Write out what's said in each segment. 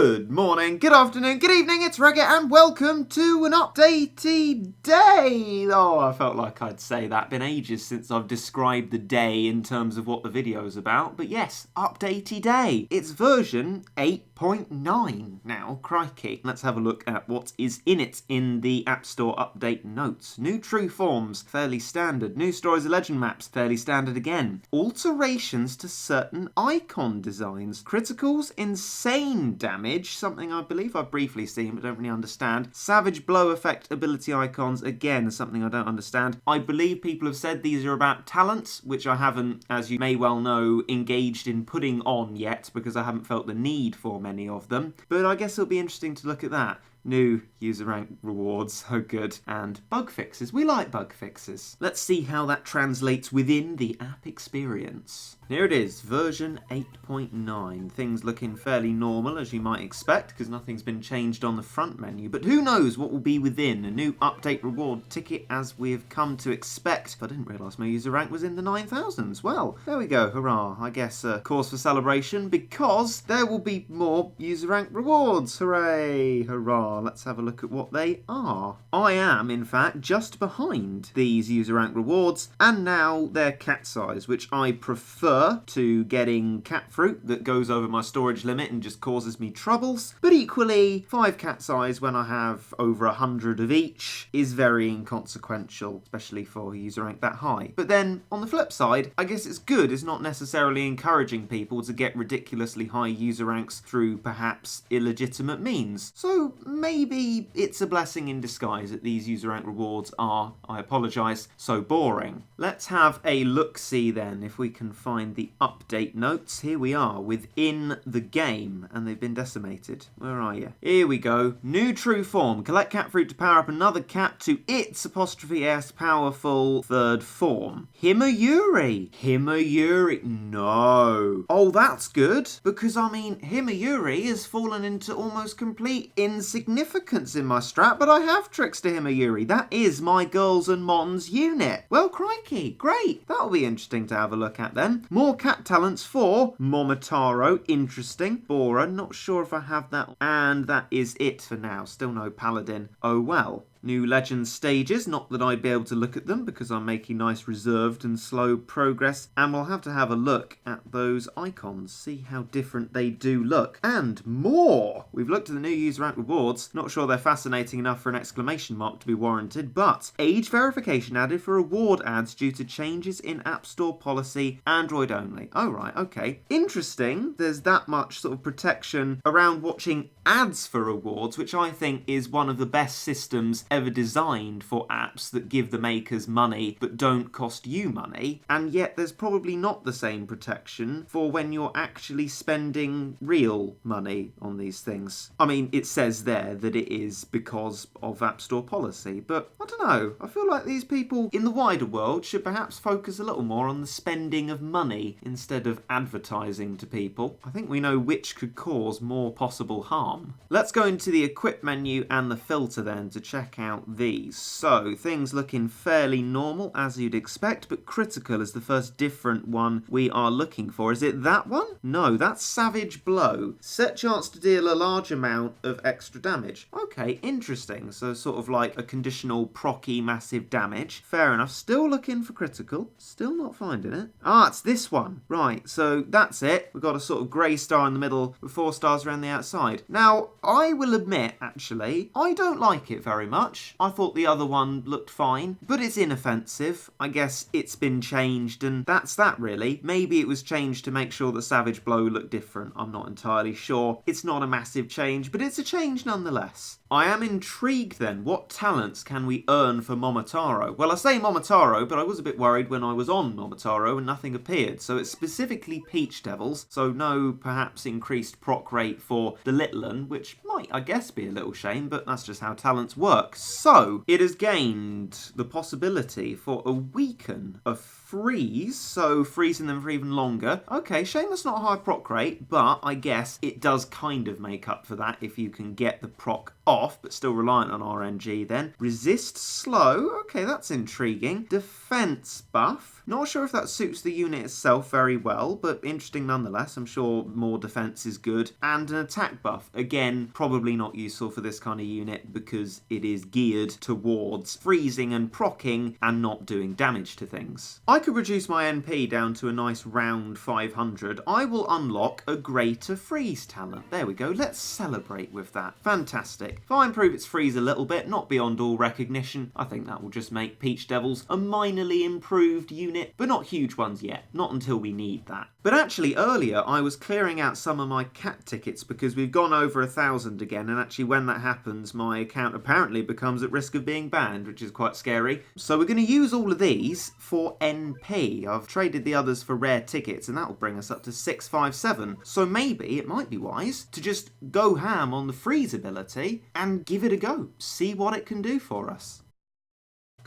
Good morning, good afternoon, good evening, it's Regit and welcome to an updatey day. Oh, I felt like I'd say that. Been ages since I've described the day in terms of what the video is about. But yes, updatey day. It's version 8.9 now, crikey. Let's have a look at what is in it in the App Store update notes. New true forms, fairly standard. New stories and legend maps, fairly standard again. Alterations to certain icon designs. Criticals, insane damage, something I believe I've briefly seen but don't really understand. Savage blow effect ability icons, again, something I don't understand. I believe people have said these are about talents, which I haven't, as you may well know, engaged in putting on yet because I haven't felt the need for many of them. But I guess it'll be interesting to look at that. New user rank rewards, oh good, and bug fixes. We like bug fixes. Let's see how that translates within the app experience. Here it is, version 8.9. Things looking fairly normal as you might expect because nothing's been changed on the front menu, but who knows what will be within. A new update reward ticket as we have come to expect. I didn't realise my user rank was in the 9,000s. Well, there we go, hurrah. I guess a cause for celebration because there will be more user rank rewards. Hooray, hurrah. Let's have a look at what they are. I am, in fact, just behind these user rank rewards, and now they're cat size, which I prefer to getting cat fruit that goes over my storage limit and just causes me troubles. But equally, 5 cat size when I have over 100 of each is very inconsequential, especially for a user rank that high. But then, on the flip side, I guess it's good. It's not necessarily encouraging people to get ridiculously high user ranks through perhaps illegitimate means. So maybe it's a blessing in disguise that these user rank rewards are, I apologise, so boring. Let's have a look-see then if we can find the update notes. Here we are within the game and they've been decimated. Where are you? Here we go. New true form. Collect cat fruit to power up another cat to its '(s) powerful third form. Himeyuri. Himeyuri. No. Oh, that's good because I mean Himeyuri has fallen into almost complete insignificance in my strat, but I have Trickster Himeyuri. That is my Girls and Mons unit. Well, crikey, great. That'll be interesting to have a look at then. More cat talents for Momotaro. Interesting. Bora, not sure if I have that. And that is it for now. Still no Paladin. Oh well. New legend stages, not that I'd be able to look at them because I'm making nice reserved and slow progress, and we'll have to have a look at those icons, see how different they do look. And more! We've looked at the new user rank rewards, not sure they're fascinating enough for an exclamation mark to be warranted, but age verification added for reward ads due to changes in App Store policy, Android only. Oh right, okay. Interesting, there's that much sort of protection around watching ads for rewards, which I think is one of the best systems ever designed for apps that give the makers money but don't cost you money, and yet there's probably not the same protection for when you're actually spending real money on these things. I mean, it says there that it is because of App Store policy, but I don't know, I feel like these people in the wider world should perhaps focus a little more on the spending of money instead of advertising to people. I think we know which could cause more possible harm. Let's go into the equip menu and the filter then to check out these. So things looking fairly normal as you'd expect, but critical is the first different one we are looking for. Is it that one? No, that's Savage Blow. Set chance to deal a large amount of extra damage. Okay, interesting. So sort of like a conditional procky massive damage. Fair enough. Still looking for critical. Still not finding it. Ah, it's this one. Right, so that's it. We've got a sort of grey star in the middle with 4 stars around the outside. Now, I will admit, actually, I don't like it very much. I thought the other one looked fine, but it's inoffensive. I guess it's been changed and that's that really. Maybe it was changed to make sure that Savage Blow looked different. I'm not entirely sure. It's not a massive change, but it's a change nonetheless. I am intrigued then. What talents can we earn for Momotaro? Well, I say Momotaro, but I was a bit worried when I was on Momotaro and nothing appeared. So it's specifically Peach Devils, so no perhaps increased proc rate for the little un, which might, I guess, be a little shame, but that's just how talents work. So it has gained the possibility for a weaken of freeze, so freezing them for even longer. Okay, shame that's not a high proc rate, but I guess it does kind of make up for that if you can get the proc off, but still reliant on RNG then. Resist slow, okay, that's intriguing. Defense buff. Not sure if that suits the unit itself very well, but interesting nonetheless. I'm sure more defense is good. And an attack buff. Again, probably not useful for this kind of unit because it is geared towards freezing and proccing and not doing damage to things. I could reduce my NP down to a nice round 500. I will unlock a greater freeze talent. There we go. Let's celebrate with that. Fantastic. If I improve its freeze a little bit, not beyond all recognition, I think that will just make Peach Devils a minorly improved unit, but not huge ones yet. Not until we need that. But actually earlier I was clearing out some of my cat tickets because we've gone over 1,000 again, and actually when that happens my account apparently becomes at risk of being banned, which is quite scary. So we're going to use all of these for NP. I've traded the others for rare tickets and that will bring us up to 657. So maybe it might be wise to just go ham on the freeze ability and give it a go. See what it can do for us.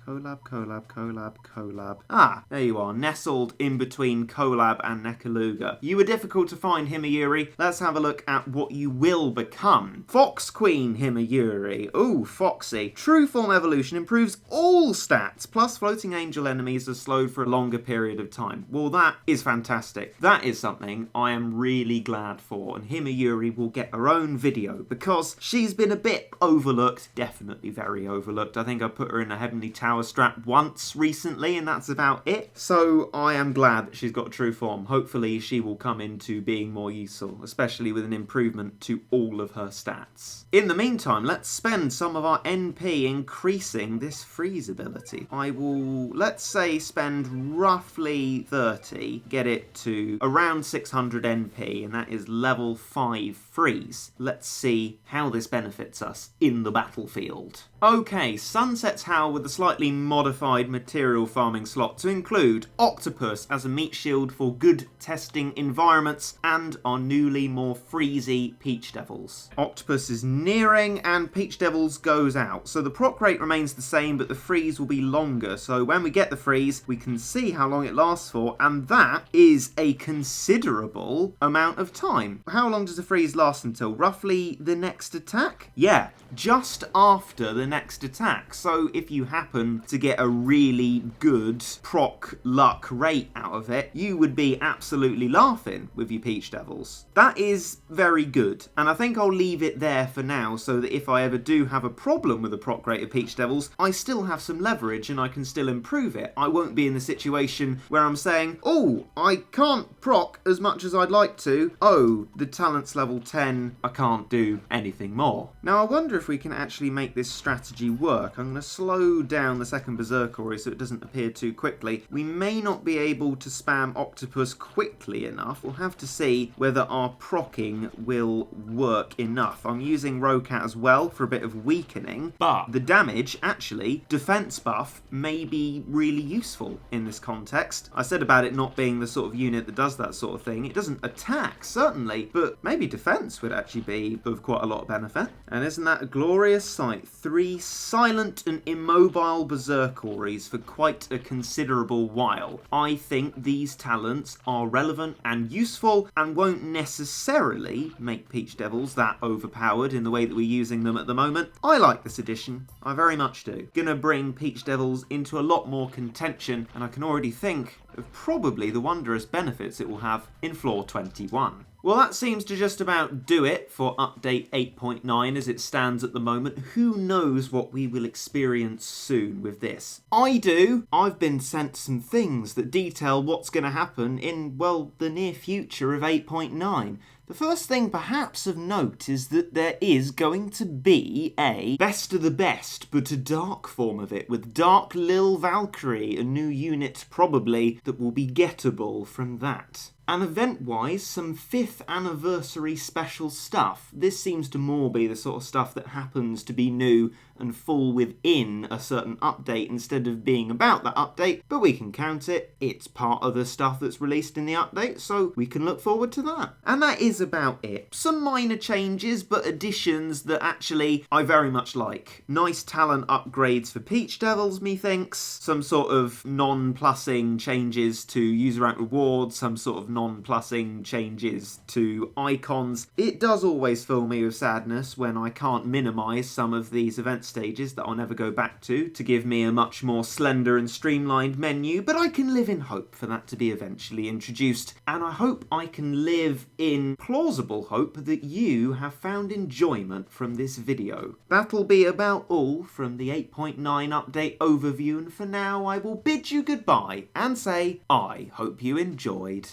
Collab, collab, collab, collab. Ah, there you are, nestled in between Collab and Nekaluga. You were difficult to find, Himeyuri. Let's have a look at what you will become. Fox Queen Himeyuri. Ooh, foxy. True form evolution improves all stats, plus floating angel enemies are slowed for a longer period of time. Well, that is fantastic. That is something I am really glad for, and Himeyuri will get her own video because she's been a bit overlooked, definitely very overlooked. I think I put her in a Heavenly Tower strap once recently and that's about it. So I am glad that she's got true form. Hopefully she will come into being more useful, especially with an improvement to all of her stats. In the meantime, let's spend some of our NP increasing this freeze ability. I will, let's say, spend roughly 30, get it to around 600 NP, and that is level 5 freeze. Let's see how this benefits us in the battlefield. Okay, Sunset's Howl with a slightly modified material farming slot to include Octopus as a meat shield for good testing environments and our newly more freezy Peach Devils. Octopus is nearing and Peach Devils goes out. So the proc rate remains the same, but the freeze will be longer. So when we get the freeze, we can see how long it lasts for, and that is a considerable amount of time. How long does the freeze last until? Roughly the next attack? Yeah, just after the next attack. So if you happen to get a really good proc luck rate out of it, you would be absolutely laughing with your Peach Devils. That is very good, and I think I'll leave it there for now so that if I ever do have a problem with the proc rate of Peach Devils, I still have some leverage and I can still improve it. I won't be in the situation where I'm saying, oh, I can't proc as much as I'd like to. Oh, the talent's level 10, I can't do anything more. Now I wonder if we can actually make this strategy work. I'm going to slow down the second Berserker so it doesn't appear too quickly. We may not be able to spam Octopus quickly enough. We'll have to see whether our proccing will work enough. I'm using Rocat as well for a bit of weakening, but the damage, actually, defense buff may be really useful in this context. I said about it not being the sort of unit that does that sort of thing. It doesn't attack, certainly, but maybe defense would actually be of quite a lot of benefit. And isn't that a glorious sight? 3 silent and immobile Berserkeries for quite a considerable while. I think these talents are relevant and useful and won't necessarily make Peach Devils that overpowered in the way that we're using them at the moment. I like this edition. I very much do. Gonna bring Peach Devils into a lot more contention, and I can already think of probably the wondrous benefits it will have in Floor 21. Well, that seems to just about do it for update 8.9 as it stands at the moment. Who knows what we will experience soon with this? I do. I've been sent some things that detail what's going to happen in, well, the near future of 8.9. The first thing perhaps of note is that there is going to be a best of the best, but a dark form of it, with Dark Lil Valkyrie, a new unit probably that will be gettable from that. And event-wise, some 5th anniversary special stuff. This seems to more be the sort of stuff that happens to be new and fall within a certain update instead of being about that update, but we can count it. It's part of the stuff that's released in the update, so we can look forward to that. And that is is about it. Some minor changes, but additions that actually I very much like. Nice talent upgrades for Peach Devils, methinks. Some sort of non-plussing changes to user rank rewards, some sort of non-plussing changes to icons. It does always fill me with sadness when I can't minimise some of these event stages that I'll never go back to give me a much more slender and streamlined menu, but I can live in hope for that to be eventually introduced, and I hope I can live in plausible hope that you have found enjoyment from this video. That'll be about all from the 8.9 update overview, and for now I will bid you goodbye and say I hope you enjoyed.